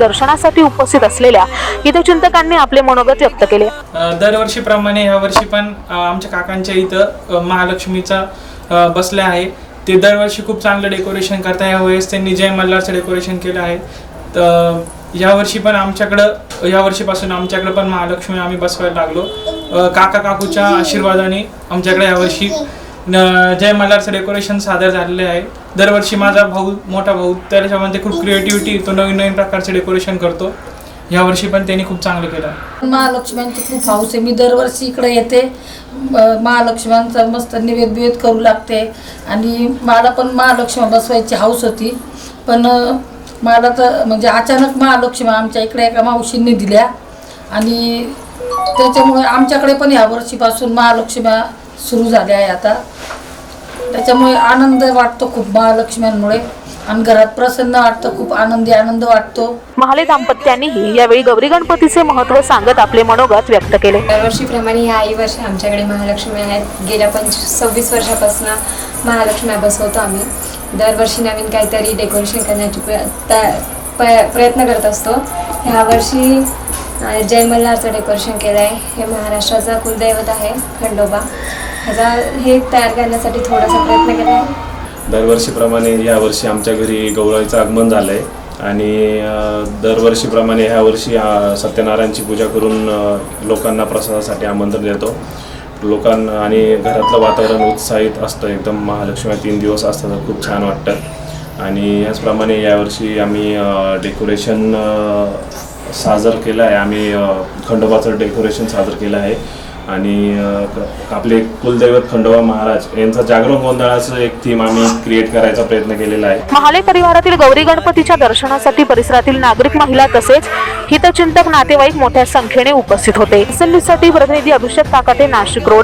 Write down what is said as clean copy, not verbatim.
दर्शनासाठी उपस्थित असलेल्या हितचिंतकांनी आपले मनोगत व्यक्त केले। दरवर्षीप्रमाणे या वर्षी पण आमच्या काकांच्या इथं महालक्ष्मीचा बसल्या आहे। ते दरवर्षी खूप चांगलं डेकोरेशन करतात। यावेळेस त्यांनी जय मल्हारचं डेकोरेशन केलं आहे। तर यावर्षी पण या वर्षीपासून आमच्याकडे पण महालक्ष्मी आम्ही बसवायला लागलो। काका काकूच्या आशीर्वादाने आमच्याकडे यावर्षी जय मल्हारचं डेकोरेशन सादर झालेले आहे। दरवर्षी माझा मोठा भाऊ त्याच्यामध्ये खूप क्रिएटिव्हिटी, तो नवीन नवीन प्रकारचे डेकोरेशन करतो। यावर्षी पण त्यांनी खूप चांगलं केलं। महालक्ष्म्यांची खूप हौस आहे। मी दरवर्षी इकडे येते, महालक्ष्म्यांचा मस्त निवेद करू लागते आणि मला पण महालक्ष्मी बसवायची हौस होती। पण मला तर म्हणजे अचानक महालक्ष्मी आमच्या इकडे एका मावशींनी दिल्या आणि त्याच्यामुळे आमच्याकडे पण या वर्षीपासून महालक्ष्म्या सुरू झाल्या आहे आता। त्याच्यामुळे आनंद वाटतो खूप महालक्ष्म्यांमुळे आणि घरात प्रसन्न वाटतं, खूप आनंद वाटतो। महाले दाम्पत्यांनीही यावेळी गौरी गणपतीचे महत्त्व सांगत आपले मनोगत व्यक्त केले। दरवर्षीप्रमाणे याही वर्षी आमच्याकडे महालक्ष्मी आहेत। गेल्या 26 वर्षापासून महालक्ष्मी बसवतो आम्ही। दरवर्षी नवीन काहीतरी डेकोरेशन करण्याची प्रयत्न करत असतो। ह्या वर्षी जय मल्हारचं डेकोरेशन केलं आहे। हे महाराष्ट्राचा कुलदैवत आहे खंडोबा। हे तयार करण्यासाठी थोडासा प्रयत्न केला आहे। दरवर्षीप्रमाणे यावर्षी आमच्या घरी गौराईचं आगमन झालं आहे आणि दरवर्षीप्रमाणे ह्या वर्षी सत्यनारायणची पूजा करून लोकांना प्रसादासाठी आमंत्रण देतो। लोकांना आणि घरातलं वातावरण उत्साहित असतं एकदम। महालक्ष्मी 3 दिवस असतात, खूप छान वाटतं। आणि याचप्रमाणे यावर्षी आम्ही डेकोरेशन साजर केलं आहे। आम्ही खंडोबाचं डेकोरेशन साजर केलं आहे आणि आपले कुलदैवत खंडोबा महाराज यांचा जागरण गोंधळाचं एक थीम आम्ही क्रिएट करायचा प्रयत्न केलेला आहे। महाले परिवारातील गौरी गणपतीच्या दर्शनासाठी परिसरातील नागरिक, महिला तसेच हितचिंतक, नातेवाईक मोठ्या संख्येने उपस्थित होते। साठी प्रतिनिधी अभिषेक काकाटे, नाशिक रोड।